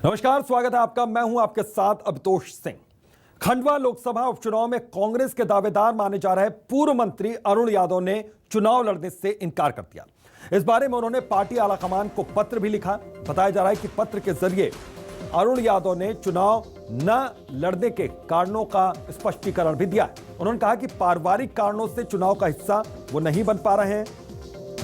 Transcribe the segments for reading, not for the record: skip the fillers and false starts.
नमस्कार, स्वागत है आपका। मैं हूं आपके साथ अभितोष सिंह। खंडवा लोकसभा उपचुनाव में कांग्रेस के दावेदार माने जा रहे पूर्व मंत्री अरुण यादव ने चुनाव लड़ने से इनकार कर दिया। इस बारे में उन्होंने पार्टी आलाकमान को पत्र भी लिखा। बताया जा रहा है कि पत्र के जरिए अरुण यादव ने चुनाव न लड़ने के कारणों का स्पष्टीकरण भी दिया है। उन्होंने कहा कि पारिवारिक कारणों से चुनाव का हिस्सा वो नहीं बन पा रहे हैं।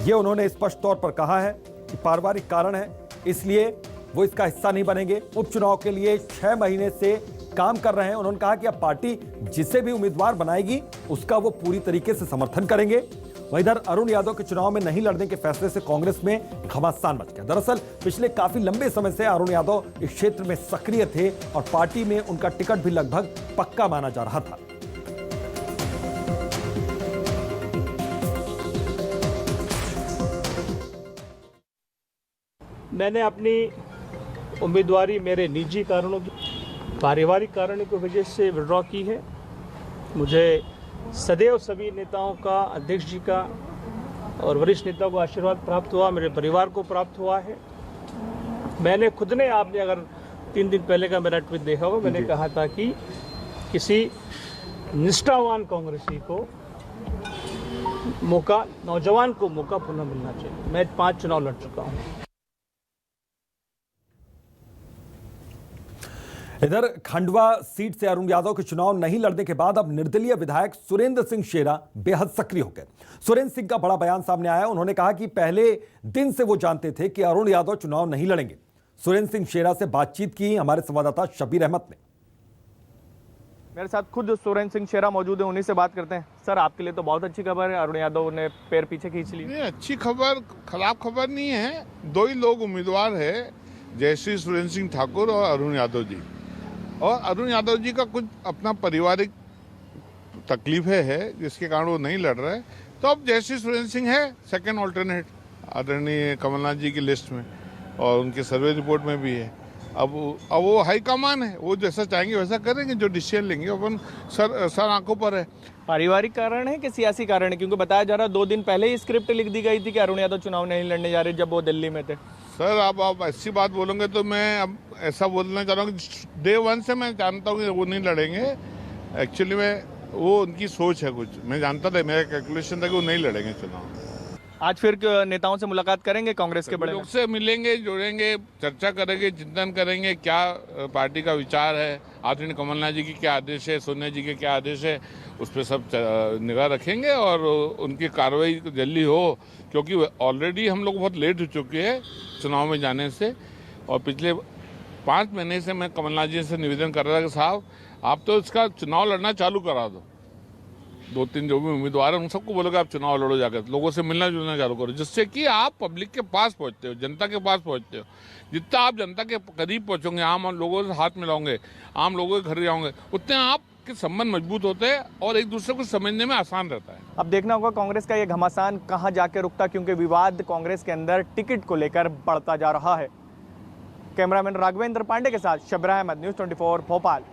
ये उन्होंने स्पष्ट तौर पर कहा है कि पारिवारिक कारण है, इसलिए वो इसका हिस्सा नहीं बनेंगे। उपचुनाव के लिए 6 महीने से काम कर रहे हैं। उन्होंने कहा कि अब पार्टी जिसे भी उम्मीदवार बनाएगी उसका वो पूरी तरीके से समर्थन करेंगे। वहीं इधर अरुण यादव के चुनाव में नहीं लड़ने के फैसले से कांग्रेस में घमासान मच गया। दरअसल पिछले काफी लंबे समय से अरुण यादव इस क्षेत्र में सक्रिय थे और पार्टी में उनका टिकट भी लगभग पक्का माना जा रहा था। मैंने अपनी उम्मीदवारी मेरे निजी कारणों की, पारिवारिक कारणों की वजह से विड्रॉ की है। मुझे सदैव सभी नेताओं का, अध्यक्ष जी का और वरिष्ठ नेताओं का आशीर्वाद प्राप्त हुआ, मेरे परिवार को प्राप्त हुआ है। मैंने खुद ने, आपने अगर 3 दिन पहले का मेरा ट्वीट देखा होगा, मैंने कहा था कि किसी निष्ठावान कांग्रेसी को मौका, नौजवान को मौका पुनः मिलना चाहिए। मैं 5 चुनाव लड़ चुका हूँ। इधर खंडवा सीट से अरुण यादव के चुनाव नहीं लड़ने के बाद अब निर्दलीय विधायक सुरेंद्र सिंह शेरा बेहद सक्रिय हो गए। सुरेंद्र सिंह का बड़ा बयान सामने आया। उन्होंने कहा कि पहले दिन से वो जानते थे कि अरुण यादव चुनाव नहीं लड़ेंगे। सुरेंद्र सिंह शेरा से बातचीत की हमारे संवाददाता शबीर अहमद ने। मेरे साथ खुद सुरेंद्र सिंह शेरा मौजूद है, उन्हीं से बात करते हैं। सर, आपके लिए तो बहुत अच्छी खबर है, अरुण यादव ने पैर पीछे खींच लिए। अच्छी खबर, खराब खबर नहीं है। 2 ही लोग उम्मीदवार है, जयश्री सुरेंद्र सिंह ठाकुर और अरुण यादव जी। और अरुण यादव जी का कुछ अपना पारिवारिक तकलीफ है जिसके कारण वो नहीं लड़ रहे। तो अब जयश्री सुरेंद्र सिंह है सेकंड ऑल्टरनेट आदरणीय कमलनाथ जी की लिस्ट में, और उनके सर्वे रिपोर्ट में भी है। अब वो हाईकमान है, वो जैसा चाहेंगे वैसा करेंगे, जो डिसीजन लेंगे अपन सर आंखों पर है। पारिवारिक कारण है कि सियासी कारण है? क्योंकि बताया जा रहा है 2 दिन पहले ही स्क्रिप्ट लिख दी गई थी कि अरुण यादव चुनाव नहीं लड़ने जा रहे जब वो दिल्ली में थे। सर, आप ऐसी बात बोलोगे तो मैं अब ऐसा बोलना चाह रहा हूँ कि डे 1 से मैं जानता हूँ कि वो नहीं लड़ेंगे। एक्चुअली में वो उनकी सोच है कुछ, मैं जानता था, मेरा कैलकुलेशन था कि वो नहीं लड़ेंगे चुनाव। आज फिर नेताओं से मुलाकात करेंगे, कांग्रेस के बड़े लोग से मिलेंगे, जुड़ेंगे, चर्चा करेंगे, चिंतन करेंगे, क्या पार्टी का विचार है, आदरणीय कमलनाथ जी की क्या आदेश है, सोनिया जी के क्या आदेश है, उस पर सब निगाह रखेंगे और उनकी कार्रवाई जल्दी हो। क्योंकि ऑलरेडी हम लोग बहुत लेट हो चुके हैं चुनाव में जाने से, और पिछले 5 महीने से मैं कमलनाथ जी से निवेदन कर रहा था कि साहब आप तो इसका चुनाव लड़ना चालू करा दो। 2-3 जो भी उम्मीदवार हैं उन सबको बोलोगे आप चुनाव लड़ो, जाकर लोगों से मिलना जुलना चालू करो, जिससे कि आप पब्लिक के पास पहुंचते हो, जनता के पास पहुंचते हो। जितना आप जनता के करीब पहुंचोगे, आम लोगों से हाथ मिलाओगे, आम लोगों के घर जाओगे, उतने आपके संबंध मजबूत होते हैं और एक दूसरे को समझने में आसान रहता है। अब देखना होगा कांग्रेस का ये घमासान कहाँ जाके रुकता, क्योंकि विवाद कांग्रेस के अंदर टिकट को लेकर बढ़ता जा रहा है। कैमरामैन राघवेंद्र पांडे के साथ शबीर अहमद, न्यूज़ 24 भोपाल।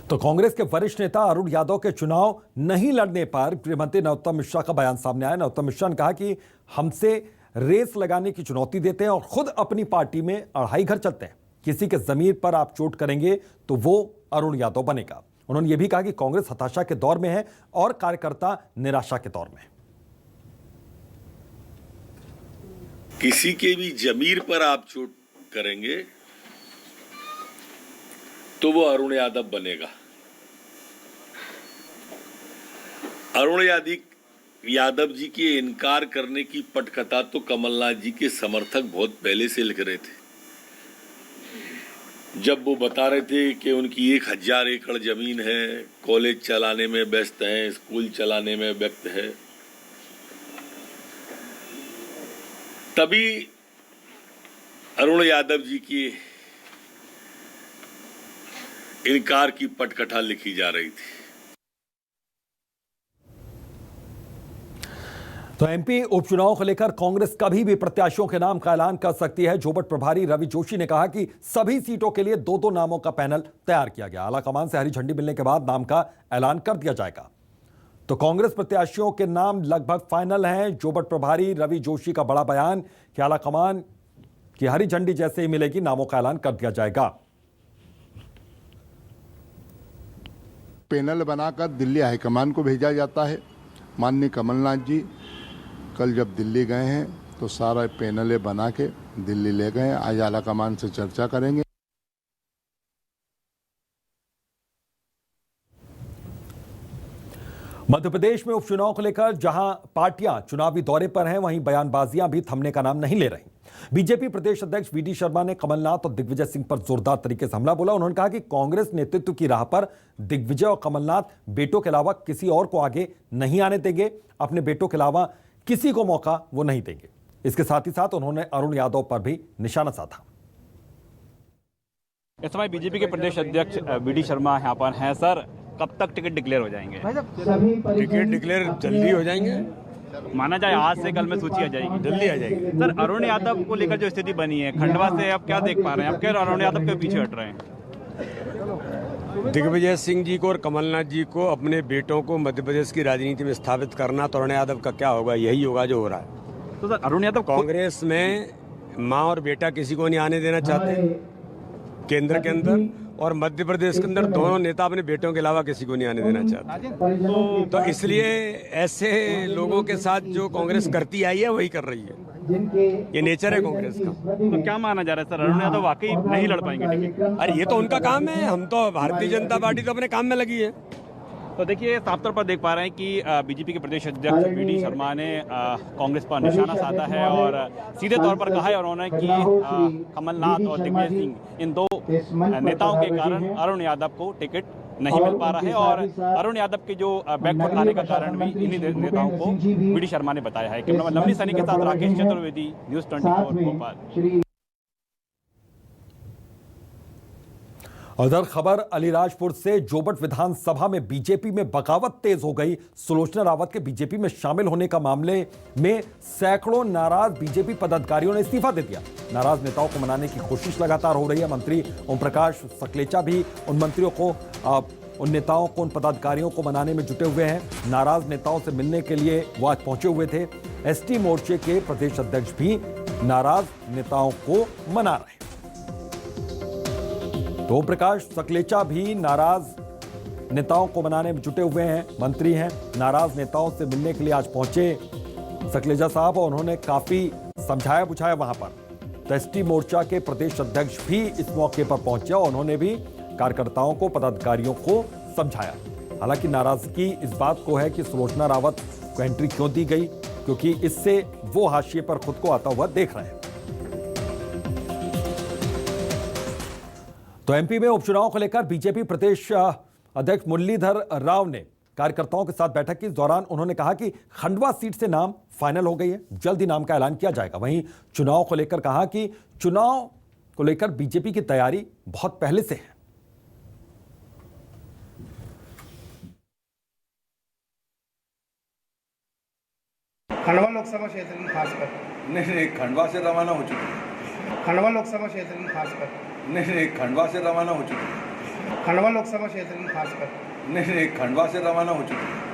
तो कांग्रेस के वरिष्ठ नेता अरुण यादव के चुनाव नहीं लड़ने पर गृहमंत्री नरोत्तम मिश्रा का बयान सामने आया। नरोत्तम मिश्रा ने कहा कि हमसे रेस लगाने की चुनौती देते हैं और खुद अपनी पार्टी में अढ़ाई घर चलते हैं। किसी के जमीर पर आप चोट करेंगे तो वो अरुण यादव बनेगा। उन्होंने ये भी कहा कि कांग्रेस हताशा के दौर में है और कार्यकर्ता निराशा के दौर में। किसी के भी जमीर पर आप चोट करेंगे तो वो अरुण यादव बनेगा। अरुण यादव जी के इनकार करने की पटकथा तो कमलनाथ जी के समर्थक बहुत पहले से लिख रहे थे। जब वो बता रहे थे कि उनकी 1000 एकड़ जमीन है, कॉलेज चलाने में व्यस्त हैं, स्कूल चलाने में व्यस्त है, तभी अरुण यादव जी की इनकार की पटकथा लिखी जा रही थी। तो एमपी उपचुनाव को लेकर कांग्रेस कभी भी प्रत्याशियों के नाम का ऐलान कर सकती है। जोबट प्रभारी रवि जोशी ने कहा कि सभी सीटों के लिए 2-2 नामों का पैनल तैयार किया गया। आलाकमान से हरी झंडी मिलने के बाद नाम का ऐलान कर दिया जाएगा। तो कांग्रेस प्रत्याशियों के नाम लगभग फाइनल हैं। जोबट प्रभारी रवि जोशी का बड़ा बयान कि आलाकमान की हरी झंडी जैसे ही मिलेगी नामों का ऐलान कर दिया जाएगा। पैनल बनाकर दिल्ली हाईकमान को भेजा जाता है। माननीय कमलनाथ जी कल जब दिल्ली गए हैं तो सारा पैनल बना के दिल्ली ले गए। आज आलाकमान से चर्चा करेंगे। मध्य प्रदेश में उपचुनाव को लेकर जहां पार्टियां चुनावी दौरे पर हैं, वहीं बयानबाजियां भी थमने का नाम नहीं ले रही। बीजेपी प्रदेश अध्यक्ष वीडी शर्मा ने कमलनाथ और दिग्विजय सिंह पर जोरदार तरीके से हमला बोला। उन्होंने कहा कि कांग्रेस नेतृत्व की राह पर दिग्विजय और कमलनाथ बेटों के अलावा किसी और को आगे नहीं आने देंगे। अपने बेटों के अलावा किसी को मौका वो नहीं देंगे। इसके साथ ही साथ उन्होंने अरुण यादव पर भी निशाना साधा। इस समय बीजेपी के प्रदेश अध्यक्ष वीडी शर्मा यहाँ पर हैं। सर, कब तक टिकट डिक्लेयर हो जाएंगे? टिकट डिक्लेयर जल्दी हो जाएंगे। माना जाए आज से कल में सूची आ जाएगी, जल्दी आ जाएगी। सर, अरुण यादव को लेकर जो स्थिति बनी है खंडवा से, आप क्या देख पा रहे हैं? आप क्या अरुण यादव के पीछे हट रहे हैं? दिग्विजय सिंह जी को और कमलनाथ जी को अपने बेटों को मध्य प्रदेश की राजनीति में स्थापित करना, तो अरुण यादव का क्या होगा? यही होगा जो हो रहा है। तो सर, अरुण यादव कांग्रेस में माँ और बेटा किसी को नहीं आने देना चाहते केंद्र के अंदर, और मध्य प्रदेश के अंदर दोनों नेता अपने बेटों के अलावा किसी को नहीं आने देना चाहते। तो इसलिए ऐसे लोगों के साथ जो कांग्रेस करती आई है वही कर रही है। ये नेचर है कांग्रेस का। तो क्या माना जा रहा है सर, अरुण यादव वाकई नहीं लड़ पाएंगे टिकट? अरे ये तो उनका काम है। हम तो भारतीय जनता पार्टी तो अपने काम में लगी है। तो देखिए, साफ तौर पर देख पा रहे हैं कि बीजेपी के प्रदेश अध्यक्ष वीडी शर्मा ने कांग्रेस पर निशाना साधा है और सीधे तौर पर कहा है उन्होंने कि कमलनाथ और दिग्विजय सिंह, इन दो नेताओं के कारण अरुण यादव को टिकट नहीं मिल पा रहा है। और अरुण यादव के जो बैकफुट आने का कारण भी इन्हीं नेताओं को वीडी शर्मा ने बताया है। कैमरामैन लवली सैनी के साथ राकेश चतुर्वेदी, न्यूज़ 24 भोपाल। उधर खबर अलीराजपुर से। जोबट विधानसभा में बीजेपी में बगावत तेज हो गई। सुलोचना रावत के बीजेपी में शामिल होने का मामले में सैकड़ों नाराज बीजेपी पदाधिकारियों ने इस्तीफा दे दिया। नाराज नेताओं को मनाने की कोशिश लगातार हो रही है। मंत्री ओम प्रकाश सकलेचा भी उन मंत्रियों को, उन नेताओं को, उन पदाधिकारियों को मनाने में जुटे हुए हैं। नाराज नेताओं से मिलने के लिए वो आज पहुंचे हुए थे। एसटी मोर्चे के प्रदेश अध्यक्ष भी नाराज नेताओं को मना रहे हैं। तो ओम प्रकाश सकलेचा भी नाराज नेताओं को मनाने में जुटे हुए हैं। मंत्री हैं, नाराज नेताओं से मिलने के लिए आज पहुंचे सकलेचा साहब, और उन्होंने काफी समझाया बुझाया वहां पर। तो एसटी मोर्चा के प्रदेश अध्यक्ष भी इस मौके पर पहुंचे और उन्होंने भी कार्यकर्ताओं को, पदाधिकारियों को समझाया। हालांकि नाराजगी इस बात को है कि सुलोचना रावत को एंट्री क्यों दी गई, क्योंकि इससे वो हाशिए पर खुद को आता हुआ देख रहे हैं। तो एमपी में उपचुनाव को लेकर बीजेपी प्रदेश अध्यक्ष मुरलीधर राव ने कार्यकर्ताओं के साथ बैठक की। इस दौरान उन्होंने कहा कि खंडवा सीट से नाम फाइनल हो गई है, जल्द ही नाम का ऐलान किया जाएगा। वहीं चुनाव को लेकर कहा कि चुनाव को लेकर बीजेपी की तैयारी बहुत पहले से है। खंडवा लोकसभा क्षेत्र की खासकर नहीं, खंडवा से रवाना हो चुकी है। खंडवा लोकसभा क्षेत्र की खासकर नहीं, खंडवा से रवाना हो चुकी है। खंडवा लोकसभा क्षेत्र की खासकर नहीं, खंडवा से रवाना हो चुकी है।